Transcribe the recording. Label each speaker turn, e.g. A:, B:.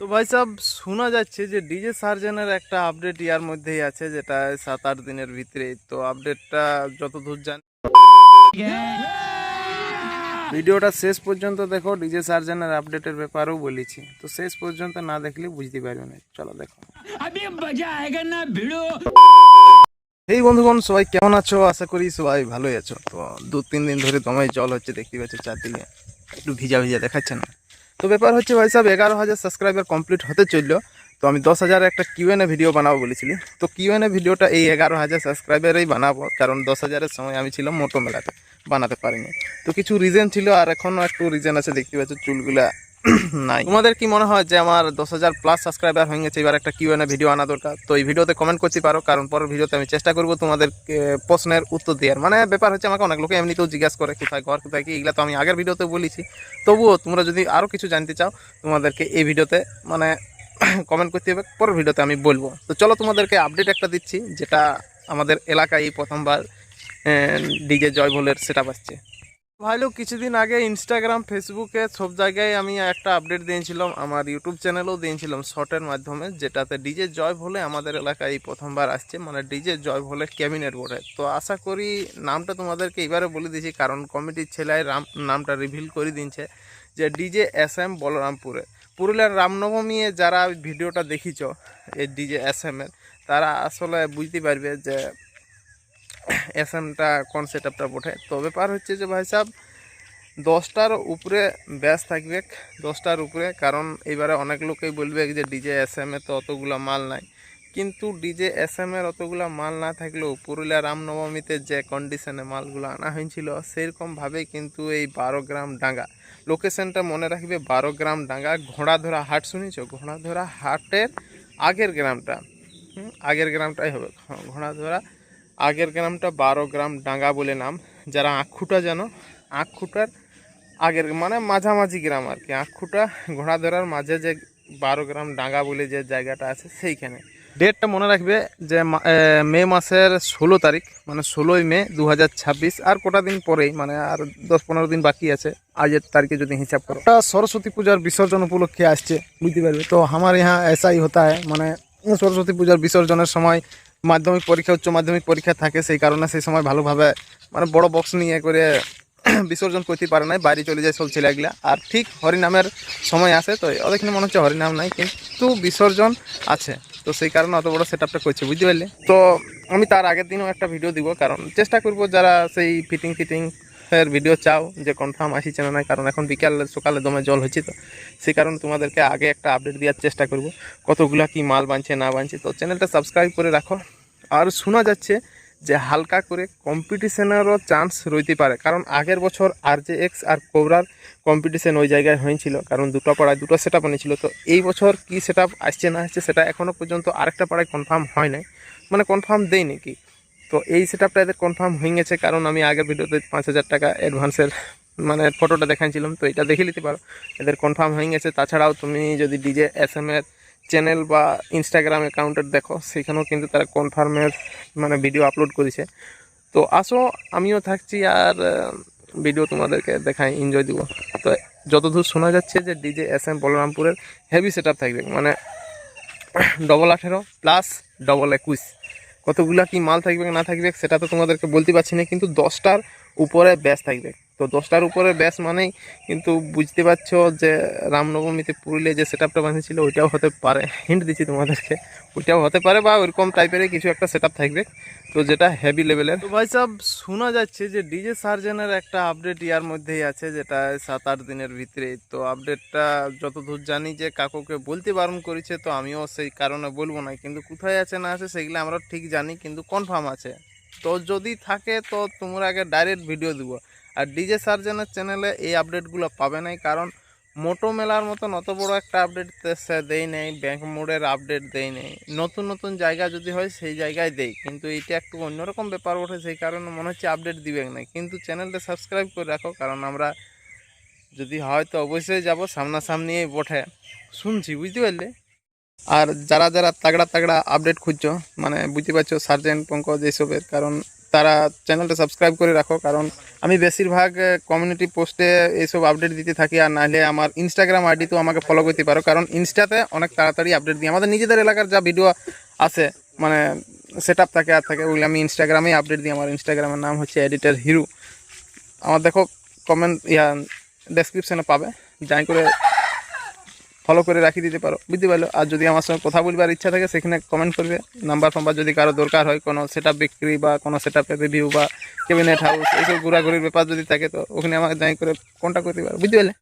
A: তো ভাই সাহেব, শোনা যাচ্ছে যে ডিজে সার্জেনের একটা আপডেট ইয়ার মধ্যেই আছে, যেটা 7-8 দিনের ভিতরে। তো আপডেটটা যতদূর জানি, ভিডিওটা শেষ পর্যন্ত দেখো। ডিজে সার্জেনের আপডেটের ব্যাপারেও বলেছি, তো শেষ পর্যন্ত না দেখলে বুঝতে পারবে না। চলো দেখো। এই বন্ধুগণ, সবাই কেমন আছো? আশা করি সবাই ভালোই আছো। তো 2-3 দিন ধরে দমে জল হচ্ছে, দেখতে পাচ্ছ চারদিকে একটু ভিজা ভিজা দেখাচ্ছে না। তো ব্যাপার হচ্ছে ভাই সাহেব, 11,000 সাবস্ক্রাইবার কমপ্লিট হতে চললো। তো আমি 10,000 একটা কিউএনএ ভিডিও বানাবো বলেছিলি। তো কিউএনএ ভিডিওটা এই 11,000 সাবস্ক্রাইবারেই বানাবো, কারণ 10,000-এর সময় আমি ছিলাম মোটো মেলাতে, বানাতে পারিনি। তো কিছু রিজন ছিল, আর এখনও একটু রিজন আছে, দেখতে পাচ্ছ চুলগুলা নাই। তোমাদের কি মনে হয় যে আমার 10,000 প্লাস সাবস্ক্রাইবার হয়ে গেছে, এবার একটা কিউএনএ ভিডিও আনা দরকার? তো এই ভিডিওতে কমেন্ট করতে পারো, কারণ পরের ভিডিওতে আমি চেষ্টা করবো তোমাদের প্রশ্নের উত্তর দেওয়ার। মানে ব্যাপার হচ্ছে, আমাকে অনেক লোকে এমনিতেও জিজ্ঞাসা করে কোথায় ঘর, কোথায় কি, এগুলো তো আমি আগের ভিডিওতে বলেছি। তবুও তোমরা যদি আরও কিছু জানতে চাও, তোমাদেরকে এই ভিডিওতে মানে কমেন্ট করতে হবে, পরের ভিডিওতে আমি বলবো। তো চলো তোমাদেরকে আপডেট একটা দিচ্ছি, যেটা আমাদের এলাকায় এই প্রথমবার ডিজে জয় ভোলের সেটআপ আসছে। ভাই লোক, কিছুদিন আগে ইনস্টাগ্রাম, ফেসবুকে সব জায়গায় আমি একটা আপডেট দিয়েছিলাম, আমার ইউটিউব চ্যানেলেও দিয়েছিলাম শর্টের মাধ্যমে, যেটাতে ডিজে জয় ভোলে আমাদের এলাকায় এই প্রথমবার আসছে, মানে ডিজে জয় ভোলে ক্যাবিনেট বোর্ডে। তো আশা করি নামটা তোমাদেরকে এবারে বলে দিয়েছি, কারণ কমিটির ছেলে নামটা রিভিল করে দিচ্ছে, যে ডিজে SM বলরামপুরে। পুরুলিয়ার রামনবমী যারা ভিডিওটা দেখিছ এই ডিজে SM-এর, তারা আসলে বুঝতে পারবে যে SM-টা কোন সেটআপটা বটে। তো ব্যাপার হচ্ছে যে ভাই সাহেব, 10টার উপরে ব্যাচ থাকবে, 10টার উপরে। কারণ এবারে অনেক লোকেই বলবে যে ডিজে SM-এ তো অতগুলো মাল নাই, কিন্তু ডিজে SM-এর অতগুলো মাল না থাকলেও পুরুলিয়া রামনবমীতে যে কন্ডিশনে মালগুলো আনা হয়েছিল, সেরকমভাবেই কিন্তু এই 12 গ্রাম ডাঙ্গা, লোকেশনটা মনে রাখবে, 12 গ্রাম ডাঙ্গা, ঘোড়াধরা হাট। শুনেছ? ঘোড়াধরা হাটের আগের গ্রামটা, আগের গ্রামটাই হবে ঘোড়াধরা আগের গ্রামটা, 12 গ্রাম ডাঙ্গা বলে নাম। যারা আঁখুটা জানো, আঁখুটার আগের মানে মাঝামাঝি গ্রাম আর কি, আঁখুটা ঘোড়াধরার মাঝে যে 12 গ্রাম ডাঙ্গা বলে যে জায়গাটা আছে, সেইখানে। ডেটটা মনে রাখবে যে মে মাসের 16 তারিখ, মানে 16ই মে 2026। আর কটা দিন পরেই, মানে আর 10-15 দিন বাকি আছে আজের তারিখে যদি হিসাব করো। সরস্বতী পূজার বিসর্জন উপলক্ষে আসছে, বুঝতে পারবে। তো আমার यहाँ ऐसा ही होता है, মানে সরস্বতী পূজার বিসর্জনের সময় মাধ্যমিক পরীক্ষা, উচ্চ মাধ্যমিক পরীক্ষা থাকে, সেই কারণে সেই সময় ভালোভাবে মানে বড় বক্স নিয়ে করে বিসর্জন করতে পারে না, বাইরে চলে যায় সব ছেলেগুলা। আর ঠিক হরিনামের সময় আসে, তো ওদেরখানে মনে হচ্ছে হরিনাম নাই, কিন্তু বিসর্জন আছে। তো সেই কারণে অত বড় সেটআপটা করছে, বুঝতে পারলে। তো আমি তার আগের দিনও একটা ভিডিও দিব, কারণ চেষ্টা করব যারা সেই ফিটিং এর ভিডিও চাও যে কনফার্ম আসিছে না নাই, কারণ এখন বিকাল সকালে দমে জল হচ্ছে, তো সেই কারণে তোমাদেরকে আগে একটা আপডেট দেওয়ার চেষ্টা করব, কতগুলা কি মাল বানছে না বানছে। তো চ্যানেলটা সাবস্ক্রাইব করে রাখো। আর শোনা যাচ্ছে যে হালকা করে কম্পিটিশনেরও চান্স রইতে পারে, কারণ আগের বছর RJX আর কোবরার কম্পিটিশন ওই জায়গায় হয়েছিল, কারণ দুটো পাড়ায় দুটো সেটআপ আনিছিল। তো এই বছর কি সেটআপ আসছে না আসছে, সেটা এখনও পর্যন্ত আরেকটা পাড়ায় কনফার্ম হয় নাই, মানে কনফার্ম দেয় নাকি। তো এই সেটআপটা এদের কনফার্ম হয়ে গেছে, কারণ আমি আগের ভিডিওতে 5,000 টাকা অ্যাডভান্সের মানে ফটোটা দেখাচ্ছিলাম, তো এটা দেখে নিতে পারো, এদের কনফার্ম হয়ে গেছে। তাছাড়াও তুমি যদি ডিজে SM-এর চ্যানেল বা ইনস্টাগ্রাম অ্যাকাউন্টের দেখো, সেখানেও কিন্তু তারা কনফার্মের মানে ভিডিও আপলোড করেছে। তো আসো, আমিও থাকছি, আর ভিডিও তোমাদেরকে দেখাই, এনজয় দিব। তো যতদূর শোনা যাচ্ছে যে ডিজে SM বলরামপুরের হেভি সেটআপ থাকবে, মানে 18 প্লাস 21। কতগুলা কি মাল থাকবে না থাকবে সেটা তো তোমাদেরকে বলতে পারছি না, কিন্তু 10টার উপরে ব্যাচ থাকবে। তো 10টার উপরে ব্যাচ মানেই কিন্তু বুঝতে পারছো যে রামনবমীতে পুরুলিয়া যে সেটআপটা বানিয়েছিল ওইটাও হতে পারে, হিন্ট দিচ্ছি তোমাদেরকে, ওইটাও হতে পারে, বা ওইরকম টাইপের কিছু একটা সেটআপ থাকবে, তো যেটা হেভি লেভেলের। তো ভাই সাহেব, শোনা যাচ্ছে যে ডিজে সার্জেনের একটা আপডেট ইয়ার মধ্যেই আছে, যেটা 7-8 দিনের ভিতরে। তো আপডেটটা যতদূর জানি যে কাকুকে বলতে বারণ করেছে, তো আমিও সেই কারণে বলবো না, কিন্তু কোথায় আছে না আছে সেগুলো আমরা ঠিক জানি, কিন্তু কনফার্ম আছে। তো যদি থাকে তো তোমরা আগে ডাইরেক্ট ভিডিও দিব। আর ডিজে সার্জেনের চ্যানেলে এই আপডেটগুলো পাবে নাই, কারণ মোটো মেলার মতন অত বড় একটা আপডেট সে দেয় নেই, ব্যাংক মোড়ের আপডেট দেয় নেই। নতুন নতুন জায়গা যদি হয় সেই জায়গায় দেয়, কিন্তু এইটা একটু অন্যরকম ব্যাপার ওঠে, সেই কারণে মনে হচ্ছে আপডেট দিবে না। কিন্তু চ্যানেলটা সাবস্ক্রাইব করে রাখো, কারণ আমরা যদি হয় তো অবশ্যই যাব, সামনাসামনি বটে শুনছি, বুঝতে পারলে। আর যারা যারা তাগড়া তাগড়া আপডেট খুঁজছো, মানে বুঝতে পারছো সার্জেন্ট পঙ্কজ এইসবের, কারণ তারা চ্যানেলটা সাবস্ক্রাইব করে রাখো, কারণ আমি বেশিরভাগ কমিউনিটি পোস্টে এইসব আপডেট দিতে থাকি। আর নাহলে আমার ইনস্টাগ্রাম আইডি তো আমাকে ফলো করতে পারো, কারণ ইনস্টাতে অনেক তাড়াতাড়ি আপডেট দিই। আমাদের নিজেদের এলাকার যা ভিডিও আছে মানে সেট আপ থাকে আর থাকে, ওগুলো আমি ইনস্টাগ্রামেই আপডেট দিই। আমার ইনস্টাগ্রামের নাম হচ্ছে এডিটর হিরো। আমার দেখো কমেন্ট ডেসক্রিপশনে পাবে, যাই করে ফলো করে রাখি দিতে পারো, বুঝতে পারলো। আর যদি আমার সঙ্গে কথা বলবার ইচ্ছা থাকে সেখানে কমেন্ট করবে। নাম্বার ফাম্বার যদি কারো দরকার হয়, কোনো সেট আপ বিক্রি বা কোনো সেট আপের রিভিউ বা ক্যাবিনেট হাউস এইসব ঘোরাঘুরির ব্যাপার যদি থাকে, তো ওখানে আমাকে যাই করে কন্ট্যাক্ট করতে পারো, বুঝতে পারলে।